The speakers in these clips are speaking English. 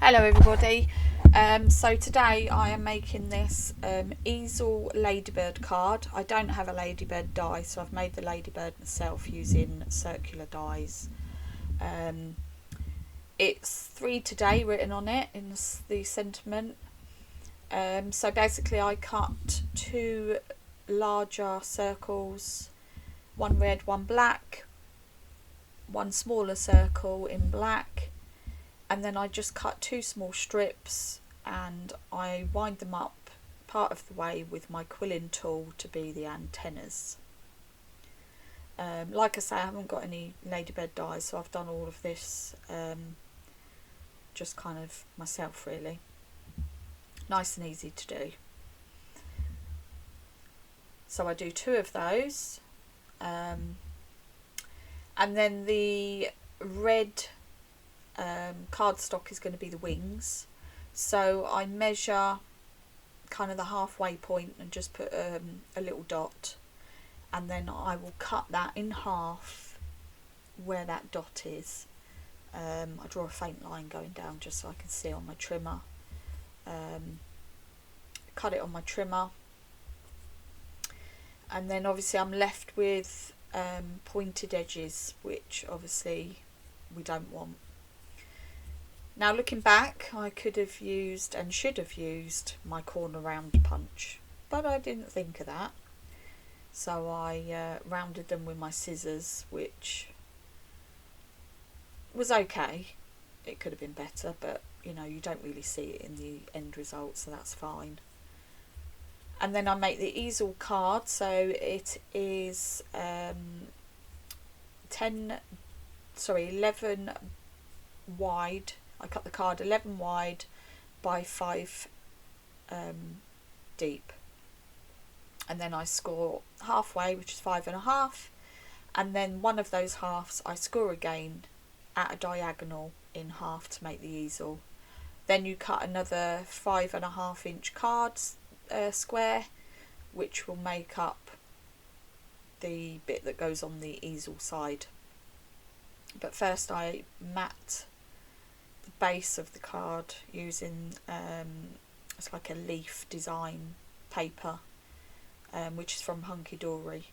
Hello everybody. So today I am making this easel ladybird card. I don't have a ladybird die, so I've made the ladybird myself using circular dies. It's 3 today written on it in the sentiment. So basically I cut 2 larger circles, one red, one black, one smaller circle in black, and then I just cut 2 small strips and I wind them up part of the way with my quilling tool to be the antennas. Like I say, I haven't got any ladybird dies, so I've done all of this just kind of myself really. Nice and easy to do. So I do 2 of those, and then the red cardstock is going to be the wings, so I measure kind of the halfway point and just put a little dot, and then I will cut that in half where that dot is. I draw a faint line going down just so I can see on my trimmer. Cut it on my trimmer, and then obviously I'm left with pointed edges, which obviously we don't want. Now looking back, I could have used and should have used my corner round punch, but I didn't think of that. So I rounded them with my scissors, which was okay. It could have been better, but you know, you don't really see it in the end result, so that's fine. And then I make the easel card, so it is 11 wide. I cut the card 11 wide by 5 deep, and then I score halfway, which is 5.5, and then one of those halves I score again at a diagonal in half to make the easel. Then you cut another 5.5 inch card square, which will make up the bit that goes on the easel side. But first I mat the base of the card using it's like a leaf design paper, which is from Hunky Dory,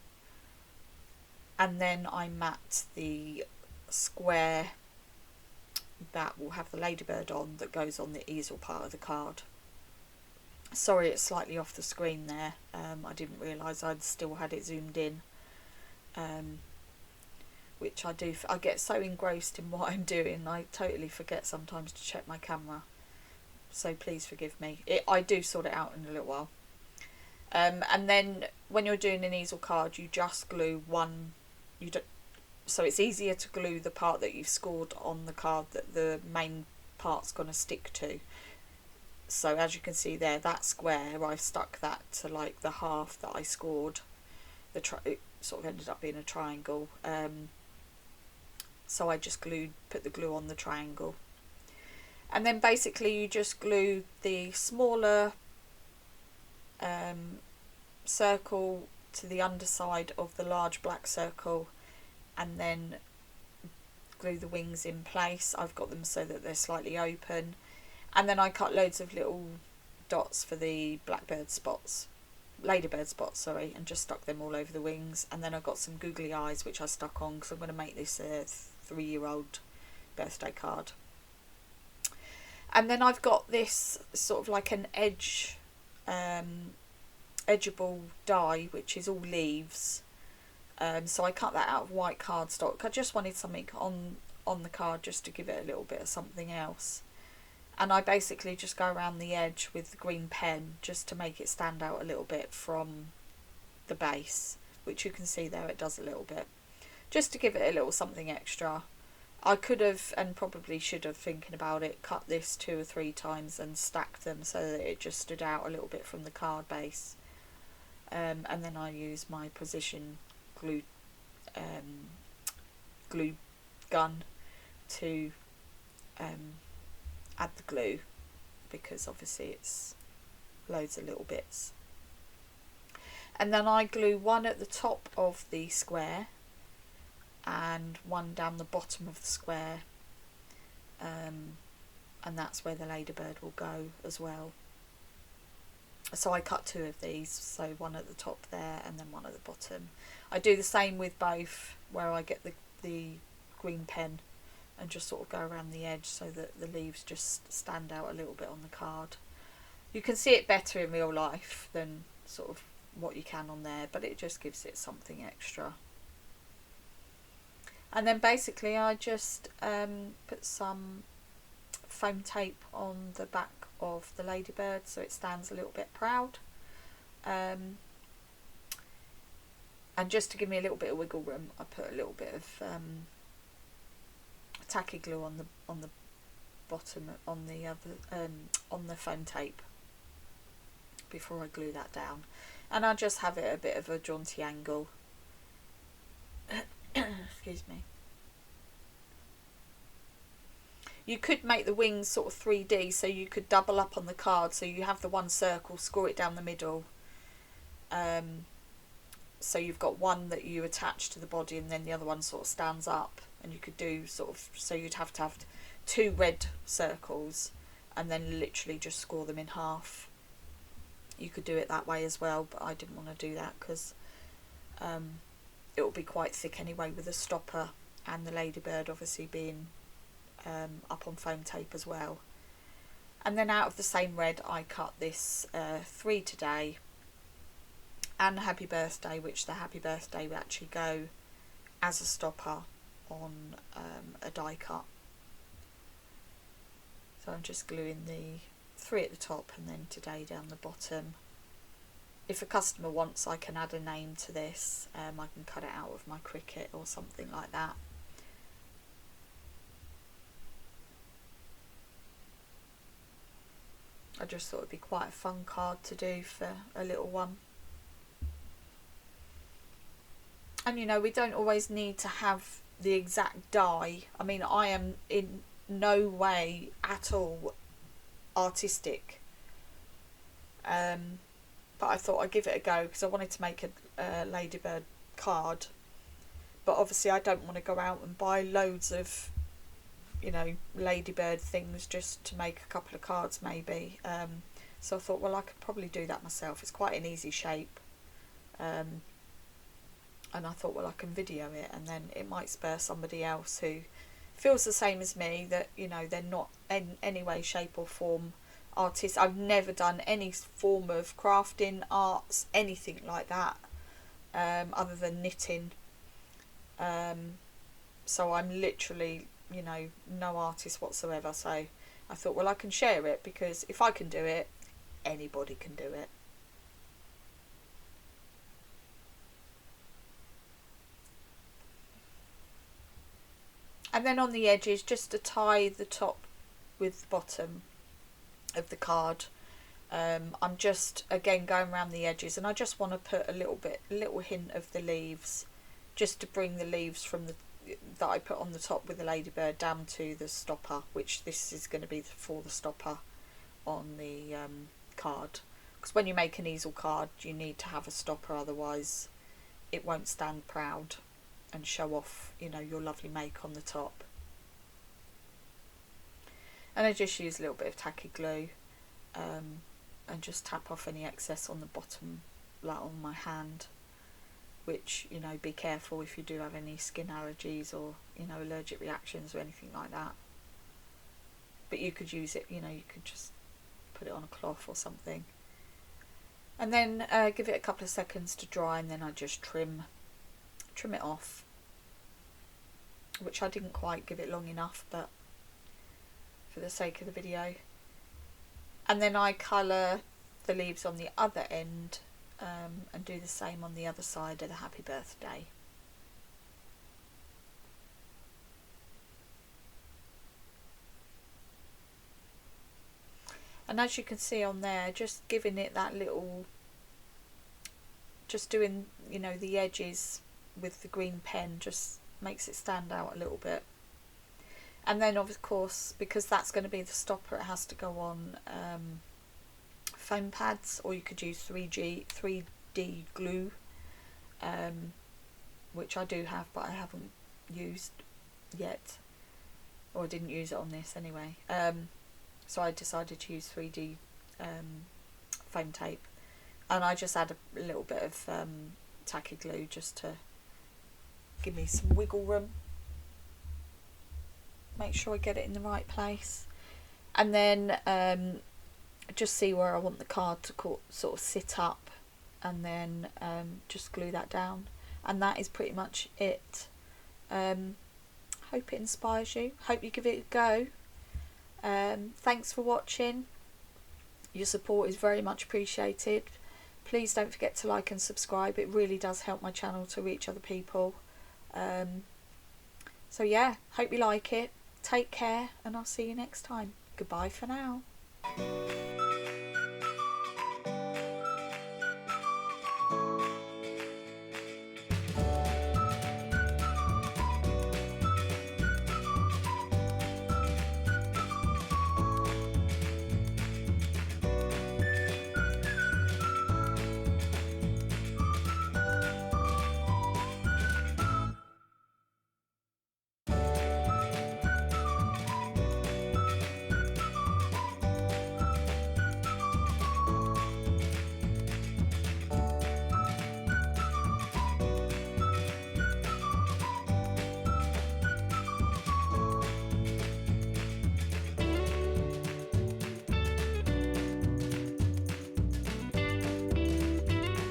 and then I mat the square that will have the ladybird on, that goes on the easel part of the card. Sorry, it's slightly off the screen there. I didn't realise I'd still had it zoomed in, which I do. I get so engrossed in what I'm doing, I totally forget sometimes to check my camera. So please forgive me. I do sort it out in a little while. And then when you're doing an easel card, you just glue one. So it's easier to glue the part that you've scored on the card that the main part's going to stick to. So as you can see there, that square, I've stuck that to like the half that I scored. It sort of ended up being a triangle. So I just put the glue on the triangle. And then basically you just glue the smaller circle to the underside of the large black circle, and then glue the wings in place. I've got them so that they're slightly open. And then I cut loads of little dots for the ladybird spots, and just stuck them all over the wings. And then I've got some googly eyes which I stuck on because I'm going to make this a 3-year-old birthday card. And then I've got this sort of like an edgeable die, which is all leaves. So I cut that out of white cardstock. I just wanted something on the card just to give it a little bit of something else. And I basically just go around the edge with the green pen just to make it stand out a little bit from the base, which you can see there, it does a little bit, just to give it a little something extra. I could have, and probably should have, thinking about it, cut this 2 or 3 times and stacked them so that it just stood out a little bit from the card base. And then I use my precision glue gun to add the glue, because obviously it's loads of little bits. And then I glue one at the top of the square and one down the bottom of the square, and and that's where the ladybird will go as well. So I cut 2 of these, so one at the top there and then one at the bottom. I do the same with both, where I get the green pen and just sort of go around the edge so that the leaves just stand out a little bit on the card. You can see it better in real life than sort of what you can on there, but it just gives it something extra. And then basically I just put some foam tape on the back of the ladybird so it stands a little bit proud, and just to give me a little bit of wiggle room, I put a little bit of tacky glue on the bottom, on the foam tape, before I glue that down, and I just have it a bit of a jaunty angle. Excuse me. You could make the wings sort of 3D, so you could double up on the card, so you have the one circle, score it down the middle, so you've got one that you attach to the body and then the other one sort of stands up, and you could do sort of, so you'd have to have 2 red circles and then literally just score them in half. You could do it that way as well, but I didn't want to do that because it will be quite thick anyway, with the stopper and the ladybird obviously being up on foam tape as well. And then out of the same red I cut this 3 today and Happy Birthday, which the Happy Birthday will actually go as a stopper on a die cut. So I'm just gluing the 3 at the top and then today down the bottom. If a customer wants, I can add a name to this. I can cut it out of my Cricut or something like that. I just thought it'd be quite a fun card to do for a little one. And you know, we don't always need to have the exact die. I mean, I am in no way at all artistic, but I thought I'd give it a go because I wanted to make a ladybird card, but obviously I don't want to go out and buy loads of, you know, ladybird things just to make a couple of cards maybe. So I thought, well, I could probably do that myself. It's quite an easy shape, and I thought, well, I can video it, and then it might spur somebody else who feels the same as me, that, you know, they're not in any way, shape or form artists. I've never done any form of crafting, arts, anything like that, other than knitting. So I'm literally, you know, no artist whatsoever. So I thought, well, I can share it, because if I can do it, anybody can do it. And then on the edges, just to tie the top with the bottom of the card, I'm just again going around the edges, and I just want to put a little hint of the leaves, just to bring the leaves from that I put on the top with the ladybird down to the stopper, which this is going to be for the stopper on the card, because when you make an easel card you need to have a stopper, otherwise it won't stand proud and show off, you know, your lovely make on the top. And I just use a little bit of tacky glue, and just tap off any excess on the bottom, like on my hand, which, you know, be careful if you do have any skin allergies or, you know, allergic reactions or anything like that. But you could use it, you know, you could just put it on a cloth or something, and then give it a couple of seconds to dry, and then I just trim it off, which I didn't quite give it long enough, but for the sake of the video. And then I colour the leaves on the other end, and do the same on the other side of the Happy Birthday. And as you can see on there, just giving it that little, just doing, you know, the edges with the green pen just makes it stand out a little bit. And then of course, because that's going to be the stopper, it has to go on foam pads, or you could use 3D glue, which I do have but I haven't used yet, or I didn't use it on this anyway. so I decided to use 3D foam tape, and I just add a little bit of tacky glue just to give me some wiggle room, make sure I get it in the right place, and then just see where I want the card to sort of sit up, and then just glue that down, and that is pretty much it. Hope it inspires you, hope you give it a go. Thanks for watching, your support is very much appreciated. Please don't forget to like and subscribe, it really does help my channel to reach other people. So yeah, hope you like it, take care, and I'll see you next time. Goodbye for now.